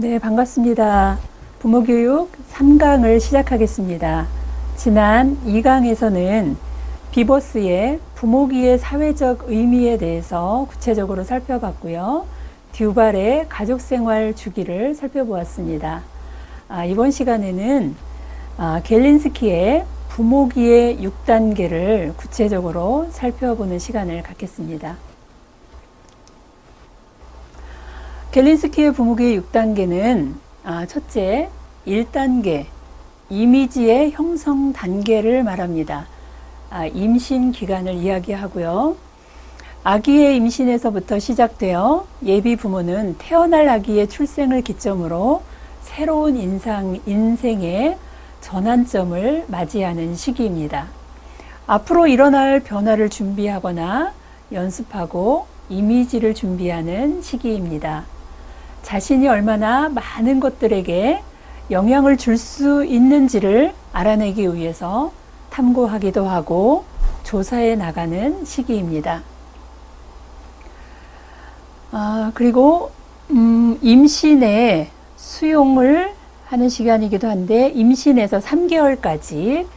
네, 반갑습니다. 부모교육 3강을 시작하겠습니다. 지난 2강에서는 비버스의 부모기의 사회적 의미에 대해서 구체적으로 살펴봤고요. 듀발의 가족생활 주기를 살펴보았습니다. 이번 시간에는 겔린스키의 부모기의 6단계를 구체적으로 살펴보는 시간을 갖겠습니다. 겔린스키의 부모기의 6단계는 첫째, 1단계, 이미지의 형성 단계를 말합니다. 임신 기간을 이야기하고요. 아기의 임신에서부터 시작되어 예비 부모는 태어날 아기의 출생을 기점으로 새로운 인생의 전환점을 맞이하는 시기입니다. 앞으로 일어날 변화를 준비하거나 연습하고 이미지를 준비하는 시기입니다. 자신이 얼마나 많은 것들에게 영향을 줄 수 있는지를 알아내기 위해서 탐구하기도 하고 조사해 나가는 시기입니다. 그리고 임신의 수용을 하는 시간이기도 한데 임신에서 3개월까지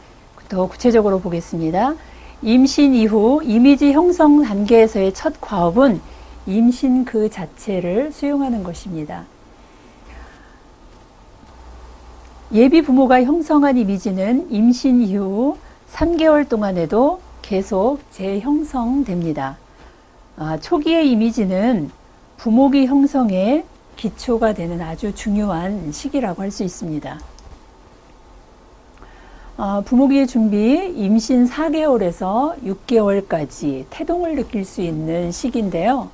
더 구체적으로 보겠습니다. 임신 이후 이미지 형성 단계에서의 첫 과업은 임신 그 자체를 수용하는 것입니다. 예비 부모가 형성한 이미지는 임신 이후 3개월 동안에도 계속 재형성됩니다. 초기의 이미지는 부모기 형성의 기초가 되는 아주 중요한 시기라고 할 수 있습니다. 부모기의 준비, 임신 4개월에서 6개월까지 태동을 느낄 수 있는 시기인데요.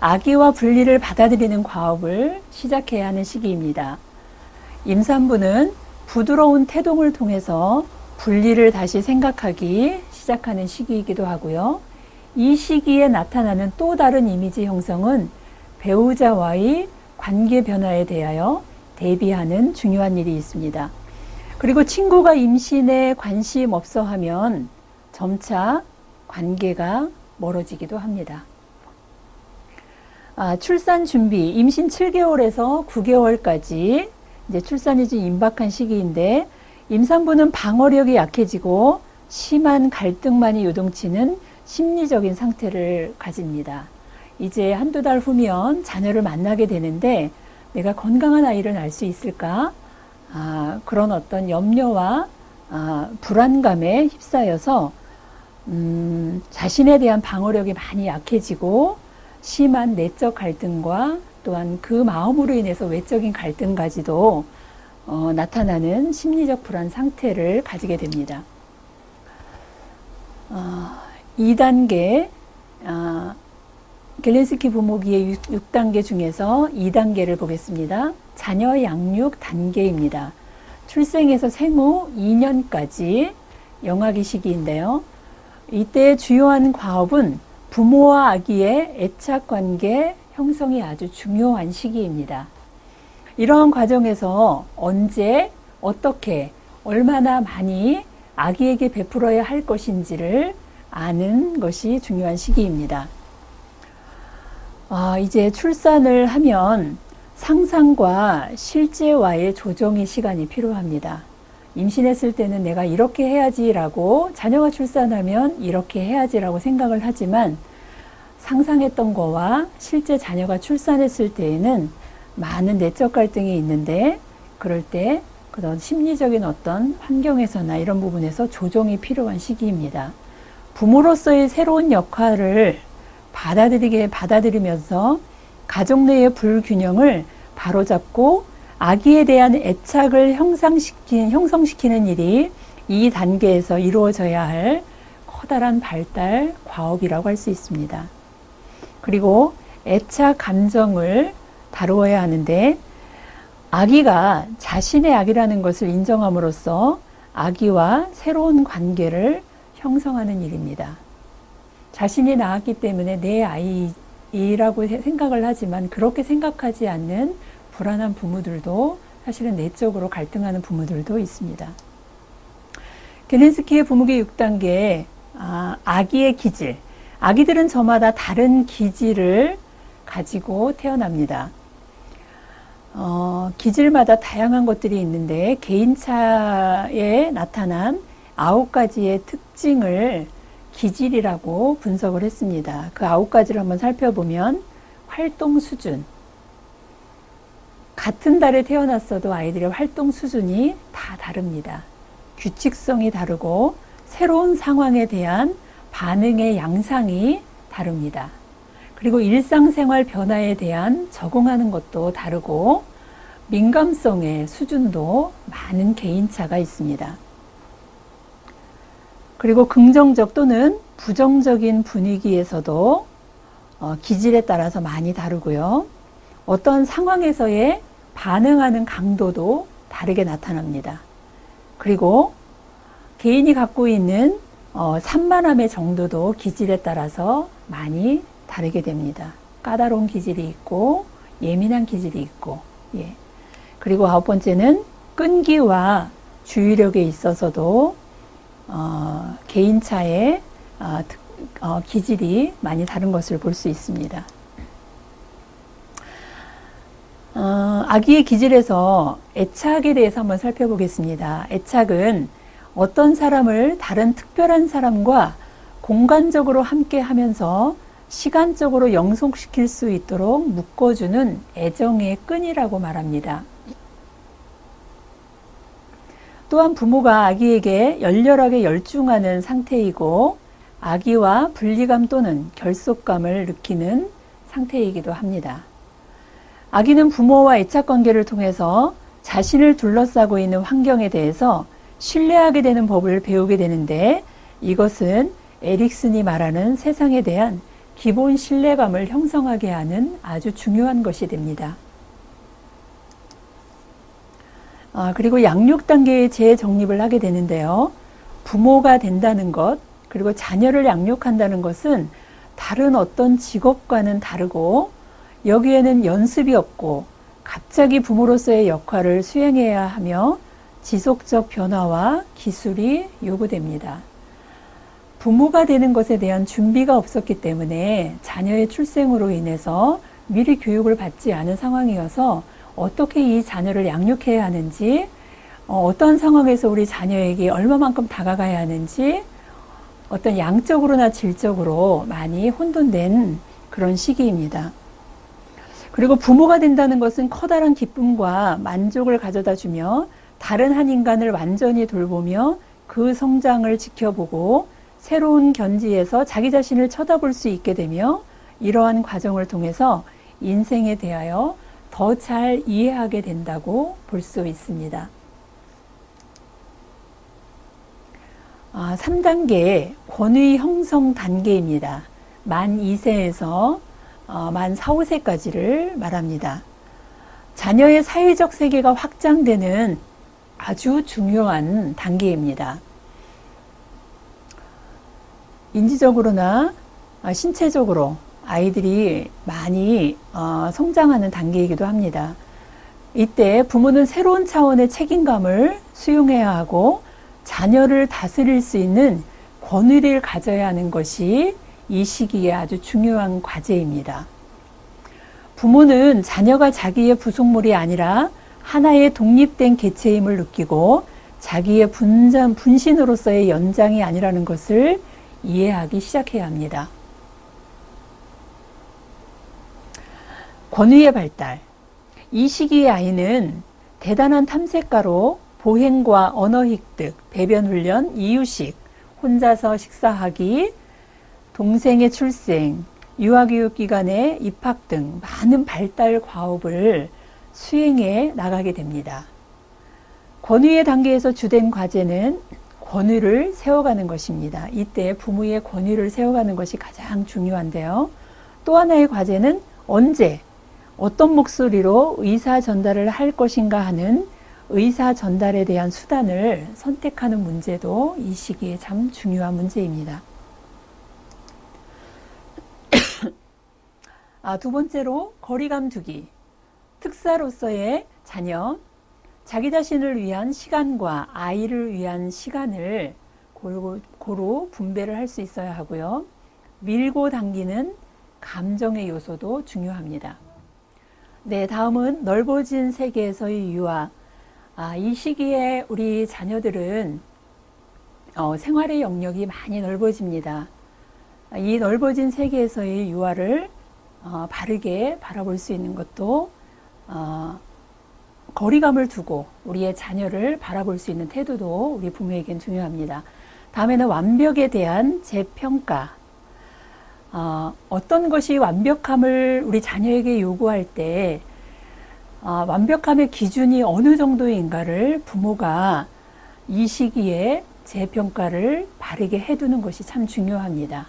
아기와 분리를 받아들이는 과업을 시작해야 하는 시기입니다. 임산부는 부드러운 태동을 통해서 분리를 다시 생각하기 시작하는 시기이기도 하고요. 이 시기에 나타나는 또 다른 이미지 형성은 배우자와의 관계 변화에 대하여 대비하는 중요한 일이 있습니다. 그리고 친구가 임신에 관심 없어 하면 점차 관계가 멀어지기도 합니다. 출산 준비, 임신 7개월에서 9개월까지 이제 출산이 좀 임박한 시기인데 임산부는 방어력이 약해지고 심한 갈등만이 요동치는 심리적인 상태를 가집니다. 이제 한두 달 후면 자녀를 만나게 되는데 내가 건강한 아이를 낳을 수 있을까? 그런 어떤 염려와 불안감에 휩싸여서 자신에 대한 방어력이 많이 약해지고 심한 내적 갈등과 또한 그 마음으로 인해서 외적인 갈등까지도 나타나는 심리적 불안 상태를 가지게 됩니다. 2단계, 겔린스키 부모기의 6단계 중에서 2단계를 보겠습니다. 자녀 양육 단계입니다. 출생에서 생후 2년까지 영아기 시기인데요. 이때 주요한 과업은 부모와 아기의 애착관계 형성이 아주 중요한 시기입니다. 이러한 과정에서 언제, 어떻게, 얼마나 많이 아기에게 베풀어야 할 것인지를 아는 것이 중요한 시기입니다. 이제 출산을 하면 상상과 실제와의 조정의 시간이 필요합니다. 임신했을 때는 내가 이렇게 해야지라고, 자녀가 출산하면 이렇게 해야지라고 생각을 하지만 상상했던 거와 실제 자녀가 출산했을 때에는 많은 내적 갈등이 있는데 그럴 때 그런 심리적인 어떤 환경에서나 이런 부분에서 조정이 필요한 시기입니다. 부모로서의 새로운 역할을 받아들이면서 가족 내의 불균형을 바로잡고 아기에 대한 애착을 형성시키는 일이 이 단계에서 이루어져야 할 커다란 발달 과업이라고 할 수 있습니다. 그리고 애착 감정을 다루어야 하는데 아기가 자신의 아기라는 것을 인정함으로써 아기와 새로운 관계를 형성하는 일입니다. 자신이 낳았기 때문에 내 아이라고 생각을 하지만 그렇게 생각하지 않는 불안한 부모들도 사실은 내적으로 갈등하는 부모들도 있습니다. 겔린스키의 부모기 6단계, 아기의 기질. 아기들은 저마다 다른 기질을 가지고 태어납니다. 기질마다 다양한 것들이 있는데 개인차에 나타난 9가지의 특징을 기질이라고 분석을 했습니다. 그 9가지를 한번 살펴보면 활동 수준, 같은 달에 태어났어도 아이들의 활동 수준이 다 다릅니다. 규칙성이 다르고 새로운 상황에 대한 반응의 양상이 다릅니다. 그리고 일상생활 변화에 대한 적응하는 것도 다르고 민감성의 수준도 많은 개인차가 있습니다. 그리고 긍정적 또는 부정적인 분위기에서도 기질에 따라서 많이 다르고요. 어떤 상황에서의 반응하는 강도도 다르게 나타납니다. 그리고 개인이 갖고 있는 산만함의 정도도 기질에 따라서 많이 다르게 됩니다. 까다로운 기질이 있고 예민한 기질이 있고, 예. 그리고 9번째는 끈기와 주의력에 있어서도 개인차의 기질이 많이 다른 것을 볼 수 있습니다. 아기의 기질에서 애착에 대해서 한번 살펴보겠습니다. 애착은 어떤 사람을 다른 특별한 사람과 공간적으로 함께 하면서 시간적으로 영속시킬 수 있도록 묶어주는 애정의 끈이라고 말합니다. 또한 부모가 아기에게 열렬하게 열중하는 상태이고 아기와 분리감 또는 결속감을 느끼는 상태이기도 합니다. 아기는 부모와 애착관계를 통해서 자신을 둘러싸고 있는 환경에 대해서 신뢰하게 되는 법을 배우게 되는데 이것은 에릭슨이 말하는 세상에 대한 기본 신뢰감을 형성하게 하는 아주 중요한 것이 됩니다. 그리고 양육 단계의 재정립을 하게 되는데요. 부모가 된다는 것, 그리고 자녀를 양육한다는 것은 다른 어떤 직업과는 다르고 여기에는 연습이 없고 갑자기 부모로서의 역할을 수행해야 하며 지속적 변화와 기술이 요구됩니다. 부모가 되는 것에 대한 준비가 없었기 때문에 자녀의 출생으로 인해서 미리 교육을 받지 않은 상황이어서 어떻게 이 자녀를 양육해야 하는지, 어떤 상황에서 우리 자녀에게 얼마만큼 다가가야 하는지 어떤 양적으로나 질적으로 많이 혼돈된 그런 시기입니다. 그리고 부모가 된다는 것은 커다란 기쁨과 만족을 가져다 주며 다른 한 인간을 완전히 돌보며 그 성장을 지켜보고 새로운 견지에서 자기 자신을 쳐다볼 수 있게 되며 이러한 과정을 통해서 인생에 대하여 더 잘 이해하게 된다고 볼 수 있습니다. 3단계 권위 형성 단계입니다. 만 2세에서 만 4, 5세까지를 말합니다. 자녀의 사회적 세계가 확장되는 아주 중요한 단계입니다. 인지적으로나 신체적으로 아이들이 많이 성장하는 단계이기도 합니다. 이때 부모는 새로운 차원의 책임감을 수용해야 하고 자녀를 다스릴 수 있는 권위를 가져야 하는 것이 이 시기에 아주 중요한 과제입니다. 부모는 자녀가 자기의 부속물이 아니라 하나의 독립된 개체임을 느끼고 자기의 분신으로서의 연장이 아니라는 것을 이해하기 시작해야 합니다. 권위의 발달. 이 시기의 아이는 대단한 탐색가로 보행과 언어 획득, 배변 훈련, 이유식, 혼자서 식사하기, 동생의 출생, 유아교육 기관의 입학 등 많은 발달 과업을 수행해 나가게 됩니다. 권위의 단계에서 주된 과제는 권위를 세워가는 것입니다. 이때 부모의 권위를 세워가는 것이 가장 중요한데요. 또 하나의 과제는 언제, 어떤 목소리로 의사 전달을 할 것인가 하는 의사 전달에 대한 수단을 선택하는 문제도 이 시기에 참 중요한 문제입니다. 두 번째로 거리감 두기. 특사로서의 자녀, 자기 자신을 위한 시간과 아이를 위한 시간을 고루 분배를 할 수 있어야 하고요. 밀고 당기는 감정의 요소도 중요합니다. 네, 다음은 넓어진 세계에서의 유아. 이 시기에 우리 자녀들은 생활의 영역이 많이 넓어집니다. 이 넓어진 세계에서의 유아를 바르게 바라볼 수 있는 것도 거리감을 두고 우리의 자녀를 바라볼 수 있는 태도도 우리 부모에겐 중요합니다. 다음에는 완벽에 대한 재평가. 어떤 것이 완벽함을 우리 자녀에게 요구할 때 완벽함의 기준이 어느 정도인가를 부모가 이 시기에 재평가를 바르게 해두는 것이 참 중요합니다.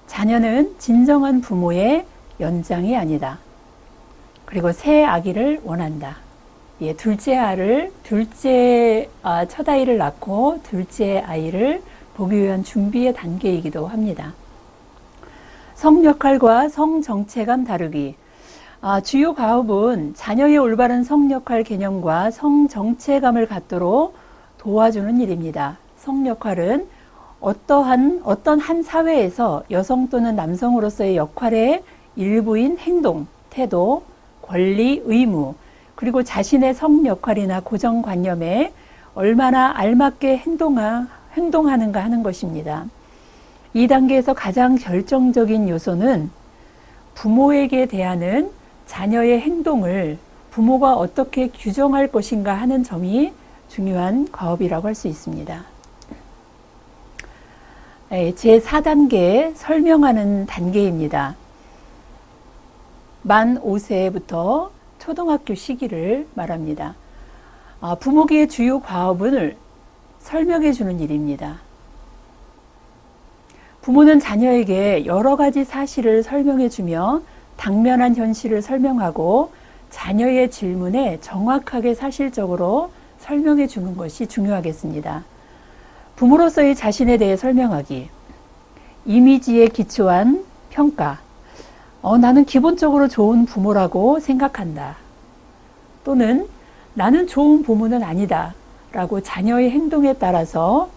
자녀는 진정한 부모의 연장이 아니다. 그리고 새 아기를 원한다. 첫 아이를 낳고 둘째 아이를 보기 위한 준비의 단계이기도 합니다. 성 역할과 성 정체감 다루기. 주요 과업은 자녀의 올바른 성 역할 개념과 성 정체감을 갖도록 도와주는 일입니다. 성 역할은 어떤 한 사회에서 여성 또는 남성으로서의 역할의 일부인 행동, 태도, 권리, 의무, 그리고 자신의 성 역할이나 고정관념에 얼마나 알맞게 행동하는가 하는 것입니다. 이 단계에서 가장 결정적인 요소는 부모에게 대하는 자녀의 행동을 부모가 어떻게 규정할 것인가 하는 점이 중요한 과업이라고 할 수 있습니다. 제4단계 설명하는 단계입니다. 만 5세부터 초등학교 시기를 말합니다. 부모기의 주요 과업을 설명해 주는 일입니다. 부모는 자녀에게 여러 가지 사실을 설명해 주며 당면한 현실을 설명하고 자녀의 질문에 정확하게 사실적으로 설명해 주는 것이 중요하겠습니다. 부모로서의 자신에 대해 설명하기, 이미지에 기초한 평가, 나는 기본적으로 좋은 부모라고 생각한다. 또는 나는 좋은 부모는 아니다. 라고 자녀의 행동에 따라서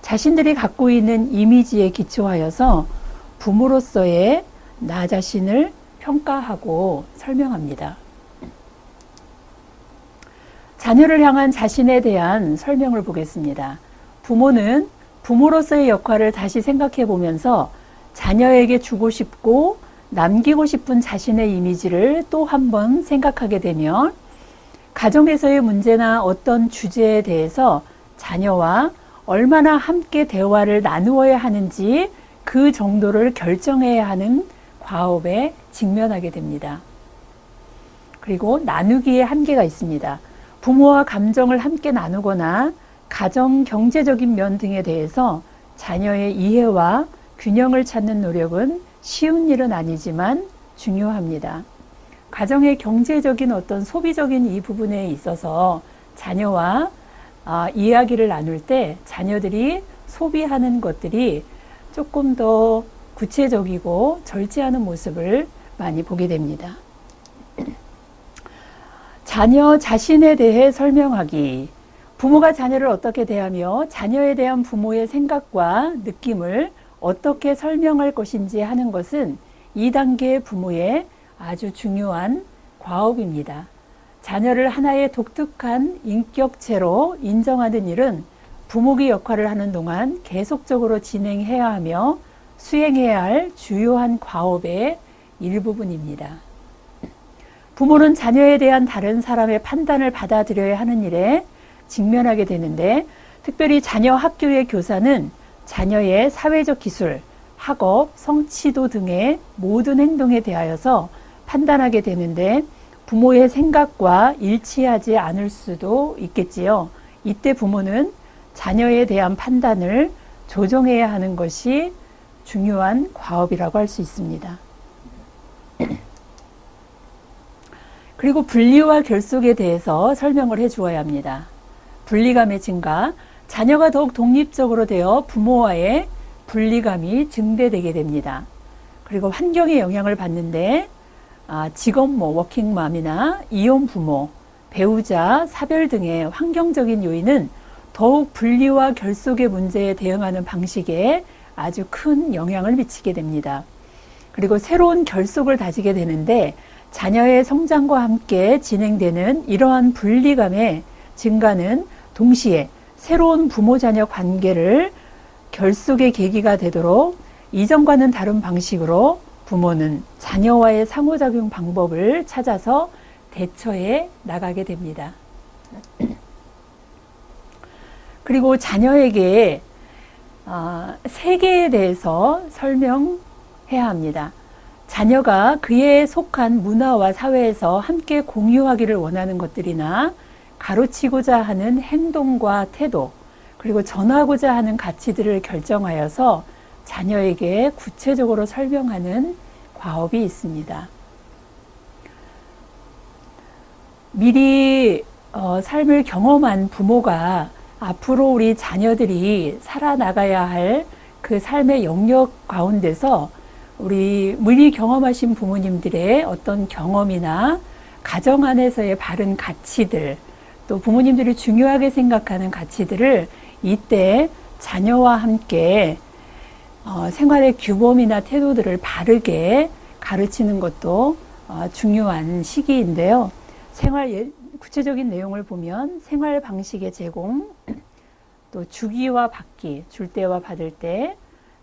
자신들이 갖고 있는 이미지에 기초하여서 부모로서의 나 자신을 평가하고 설명합니다. 자녀를 향한 자신에 대한 설명을 보겠습니다. 부모는 부모로서의 역할을 다시 생각해 보면서 자녀에게 주고 싶고 남기고 싶은 자신의 이미지를 또 한 번 생각하게 되면 가정에서의 문제나 어떤 주제에 대해서 자녀와 얼마나 함께 대화를 나누어야 하는지 그 정도를 결정해야 하는 과업에 직면하게 됩니다. 그리고 나누기에 한계가 있습니다. 부모와 감정을 함께 나누거나 가정 경제적인 면 등에 대해서 자녀의 이해와 균형을 찾는 노력은 쉬운 일은 아니지만 중요합니다. 가정의 경제적인 어떤 소비적인 이 부분에 있어서 자녀와 이야기를 나눌 때 자녀들이 소비하는 것들이 조금 더 구체적이고 절제하는 모습을 많이 보게 됩니다. 자녀 자신에 대해 설명하기. 부모가 자녀를 어떻게 대하며 자녀에 대한 부모의 생각과 느낌을 어떻게 설명할 것인지 하는 것은 2단계 부모의 아주 중요한 과업입니다. 자녀를 하나의 독특한 인격체로 인정하는 일은 부모기 역할을 하는 동안 계속적으로 진행해야 하며 수행해야 할 주요한 과업의 일부분입니다. 부모는 자녀에 대한 다른 사람의 판단을 받아들여야 하는 일에 직면하게 되는데, 특별히 자녀 학교의 교사는 자녀의 사회적 기술, 학업, 성취도 등의 모든 행동에 대하여서 판단하게 되는데 부모의 생각과 일치하지 않을 수도 있겠지요. 이때 부모는 자녀에 대한 판단을 조정해야 하는 것이 중요한 과업이라고 할 수 있습니다. 그리고 분리와 결속에 대해서 설명을 해 주어야 합니다. 분리감의 증가, 자녀가 더욱 독립적으로 되어 부모와의 분리감이 증대되게 됩니다. 그리고 환경의 영향을 받는데 직업모, 워킹맘이나 이혼 부모, 배우자, 사별 등의 환경적인 요인은 더욱 분리와 결속의 문제에 대응하는 방식에 아주 큰 영향을 미치게 됩니다. 그리고 새로운 결속을 다지게 되는데 자녀의 성장과 함께 진행되는 이러한 분리감의 증가는 동시에 새로운 부모-자녀 관계를 결속의 계기가 되도록 이전과는 다른 방식으로 부모는 자녀와의 상호작용 방법을 찾아서 대처해 나가게 됩니다. 그리고 자녀에게 세계에 대해서 설명해야 합니다. 자녀가 그에 속한 문화와 사회에서 함께 공유하기를 원하는 것들이나 가르치고자 하는 행동과 태도, 그리고 전하고자 하는 가치들을 결정하여서 자녀에게 구체적으로 설명하는 과업이 있습니다. 미리 삶을 경험한 부모가 앞으로 우리 자녀들이 살아나가야 할 그 삶의 영역 가운데서 우리 미리 경험하신 부모님들의 어떤 경험이나 가정 안에서의 바른 가치들, 또 부모님들이 중요하게 생각하는 가치들을 이때 자녀와 함께 생활의 규범이나 태도들을 바르게 가르치는 것도 중요한 시기인데요. 구체적인 내용을 보면 생활 방식의 제공, 또 주기와 받기, 줄 때와 받을 때,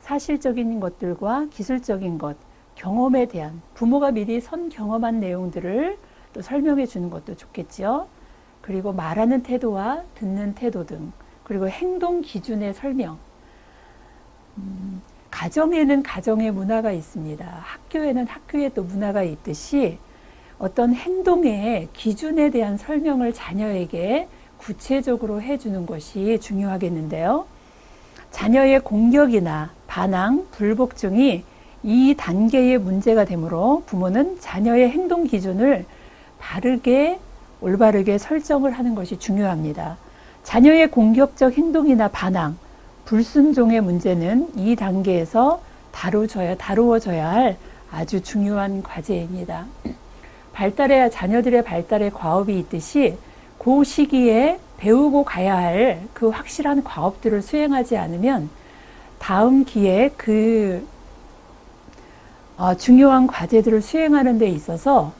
사실적인 것들과 기술적인 것, 경험에 대한 부모가 미리 경험한 내용들을 또 설명해 주는 것도 좋겠죠. 그리고 말하는 태도와 듣는 태도 등, 그리고 행동 기준의 설명. 가정에는 가정의 문화가 있습니다. 학교에는 학교의 또 문화가 있듯이 어떤 행동의 기준에 대한 설명을 자녀에게 구체적으로 해주는 것이 중요하겠는데요. 자녀의 공격이나 반항, 불복종이 이 단계의 문제가 되므로 부모는 자녀의 행동 기준을 바르게, 올바르게 설정을 하는 것이 중요합니다. 자녀의 공격적 행동이나 반항, 불순종의 문제는 이 단계에서 다루어져야 할 아주 중요한 과제입니다. 자녀들의 발달에 과업이 있듯이 그 시기에 배우고 가야 할 그 확실한 과업들을 수행하지 않으면 다음 기회에 중요한 과제들을 수행하는 데 있어서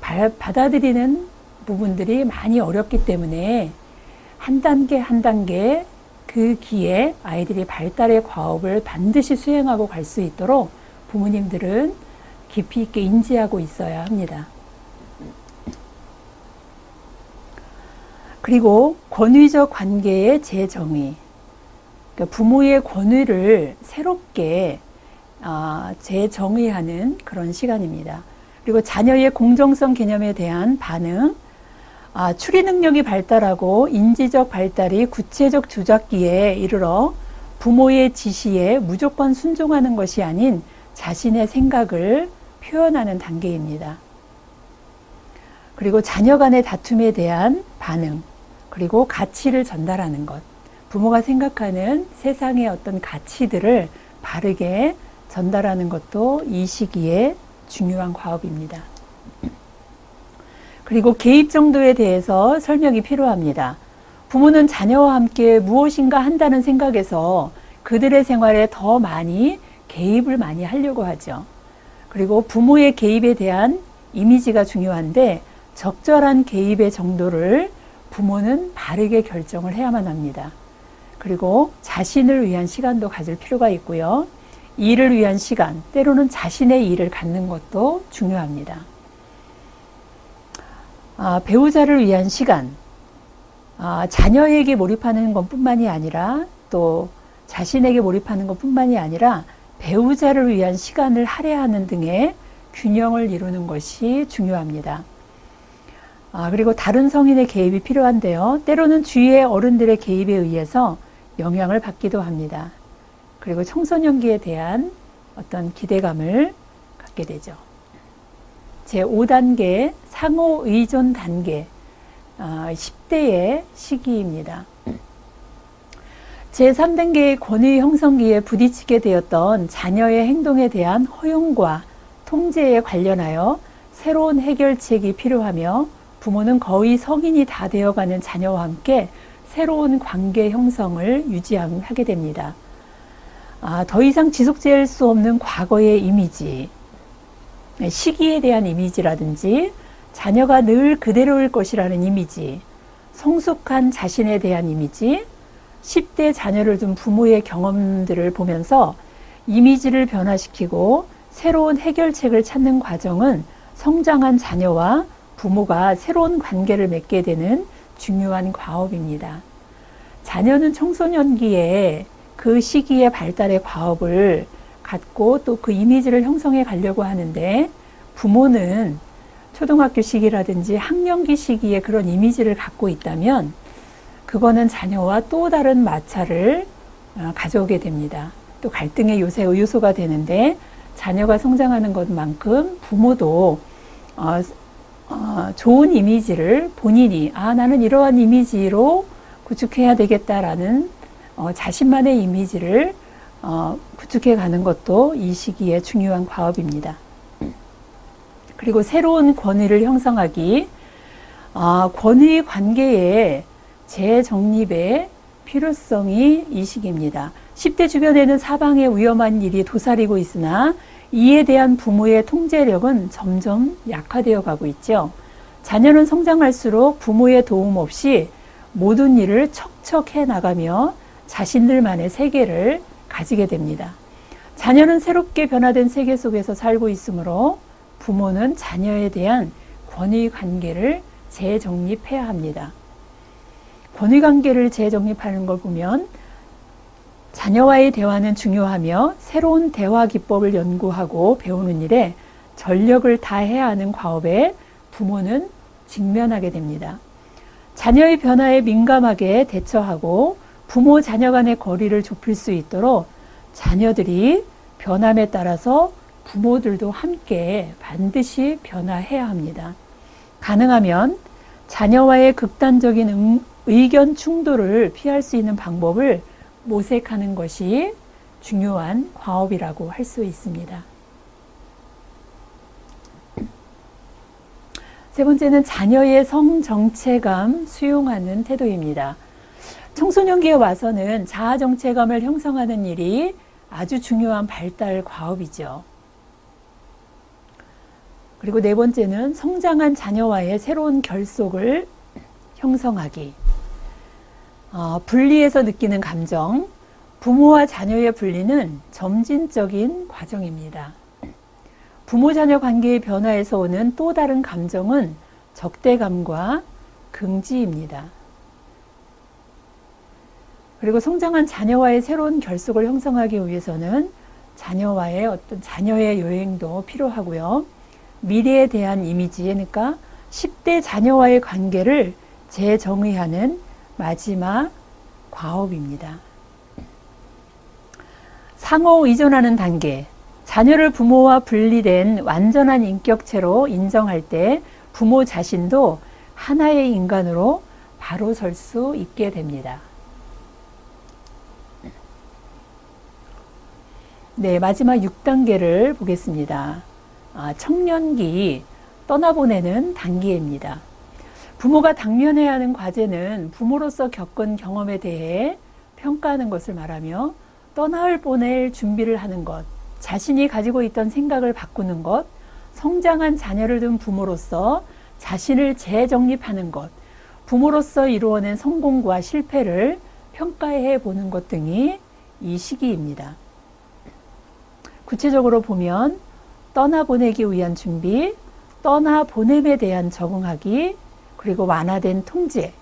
받아들이는 부분들이 많이 어렵기 때문에 한 단계 한 단계 그 기회에 아이들이 발달의 과업을 반드시 수행하고 갈 수 있도록 부모님들은 깊이 있게 인지하고 있어야 합니다. 그리고 권위적 관계의 재정의, 그러니까 부모의 권위를 새롭게 재정의하는 그런 시간입니다. 그리고 자녀의 공정성 개념에 대한 반응, 추리 능력이 발달하고 인지적 발달이 구체적 조작기에 이르러 부모의 지시에 무조건 순종하는 것이 아닌 자신의 생각을 표현하는 단계입니다. 그리고 자녀 간의 다툼에 대한 반응, 그리고 가치를 전달하는 것. 부모가 생각하는 세상의 어떤 가치들을 바르게 전달하는 것도 이 시기에 중요한 과업입니다. 그리고 개입 정도에 대해서 설명이 필요합니다. 부모는 자녀와 함께 무엇인가 한다는 생각에서 그들의 생활에 더 많이 개입을 많이 하려고 하죠. 그리고 부모의 개입에 대한 이미지가 중요한데 적절한 개입의 정도를 부모는 바르게 결정을 해야만 합니다. 그리고 자신을 위한 시간도 가질 필요가 있고요. 일을 위한 시간, 때로는 자신의 일을 갖는 것도 중요합니다. 배우자를 위한 시간, 자녀에게 몰입하는 것뿐만이 아니라 또 자신에게 몰입하는 것뿐만이 아니라 배우자를 위한 시간을 할애하는 등의 균형을 이루는 것이 중요합니다. 그리고 다른 성인의 개입이 필요한데요. 때로는 주위의 어른들의 개입에 의해서 영향을 받기도 합니다. 그리고 청소년기에 대한 어떤 기대감을 갖게 되죠. 제5단계 상호 의존 단계, 10대의 시기입니다. 제3단계의 권위 형성기에 부딪히게 되었던 자녀의 행동에 대한 허용과 통제에 관련하여 새로운 해결책이 필요하며 부모는 거의 성인이 다 되어가는 자녀와 함께 새로운 관계 형성을 유지하게 됩니다. 더 이상 지속될 수 없는 과거의 이미지, 시기에 대한 이미지라든지 자녀가 늘 그대로일 것이라는 이미지, 성숙한 자신에 대한 이미지, 10대 자녀를 둔 부모의 경험들을 보면서 이미지를 변화시키고 새로운 해결책을 찾는 과정은 성장한 자녀와 부모가 새로운 관계를 맺게 되는 중요한 과업입니다. 자녀는 청소년기에 그 시기의 발달의 과업을 갖고 또 그 이미지를 형성해 가려고 하는데, 부모는 초등학교 시기라든지 학령기 시기에 그런 이미지를 갖고 있다면 그거는 자녀와 또 다른 마찰을 가져오게 됩니다. 또 갈등의 요소가 되는데, 자녀가 성장하는 것만큼 부모도 좋은 이미지를 본인이 나는 이러한 이미지로 구축해야 되겠다라는 자신만의 이미지를 구축해 가는 것도 이 시기에 중요한 과업입니다. 그리고 새로운 권위를 형성하기, 권위 관계의 재정립의 필요성이 이 시기입니다. 10대 주변에는 사방에 위험한 일이 도사리고 있으나 이에 대한 부모의 통제력은 점점 약화되어 가고 있죠. 자녀는 성장할수록 부모의 도움 없이 모든 일을 척척해 나가며 자신들만의 세계를 가지게 됩니다. 자녀는 새롭게 변화된 세계 속에서 살고 있으므로 부모는 자녀에 대한 권위 관계를 재정립해야 합니다. 권위 관계를 재정립하는 걸 보면 자녀와의 대화는 중요하며 새로운 대화 기법을 연구하고 배우는 일에 전력을 다해야 하는 과업에 부모는 직면하게 됩니다. 자녀의 변화에 민감하게 대처하고 부모 자녀 간의 거리를 좁힐 수 있도록 자녀들이 변함에 따라서 부모들도 함께 반드시 변화해야 합니다. 가능하면 자녀와의 극단적인 의견 충돌을 피할 수 있는 방법을 모색하는 것이 중요한 과업이라고 할 수 있습니다. 세 번째는 자녀의 성정체감 수용하는 태도입니다. 청소년기에 와서는 자아 정체감을 형성하는 일이 아주 중요한 발달 과업이죠. 그리고 네 번째는 성장한 자녀와의 새로운 결속을 형성하기. 분리해서 느끼는 감정, 부모와 자녀의 분리는 점진적인 과정입니다. 부모 자녀 관계의 변화에서 오는 또 다른 감정은 적대감과 긍지입니다. 그리고 성장한 자녀와의 새로운 결속을 형성하기 위해서는 자녀와의 어떤 자녀의 여행도 필요하고요. 미래에 대한 이미지, 그러니까 10대 자녀와의 관계를 재정의하는 마지막 과업입니다. 상호 의존하는 단계. 자녀를 부모와 분리된 완전한 인격체로 인정할 때 부모 자신도 하나의 인간으로 바로 설 수 있게 됩니다. 네, 마지막 6단계를 보겠습니다. 청년기, 떠나보내는 단계입니다. 부모가 당면해야 하는 과제는 부모로서 겪은 경험에 대해 평가하는 것을 말하며 떠나보낼 준비를 하는 것, 자신이 가지고 있던 생각을 바꾸는 것, 성장한 자녀를 둔 부모로서 자신을 재정립하는 것, 부모로서 이루어낸 성공과 실패를 평가해 보는 것 등이 이 시기입니다. 구체적으로 보면 떠나보내기 위한 준비, 떠나보냄에 대한 적응하기, 그리고 완화된 통제,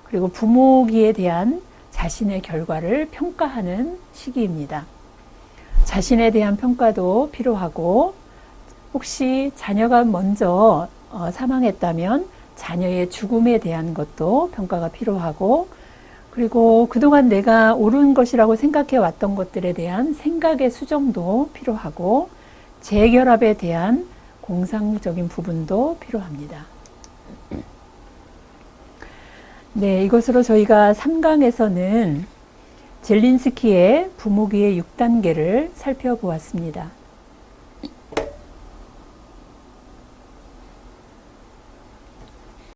그리고 부모기에 대한 자신의 결과를 평가하는 시기입니다. 자신에 대한 평가도 필요하고, 혹시 자녀가 먼저 사망했다면 자녀의 죽음에 대한 것도 평가가 필요하고, 그리고 그동안 내가 옳은 것이라고 생각해 왔던 것들에 대한 생각의 수정도 필요하고, 재결합에 대한 공상적인 부분도 필요합니다. 네, 이것으로 저희가 3강에서는 젤린스키의 부모기의 6단계를 살펴보았습니다.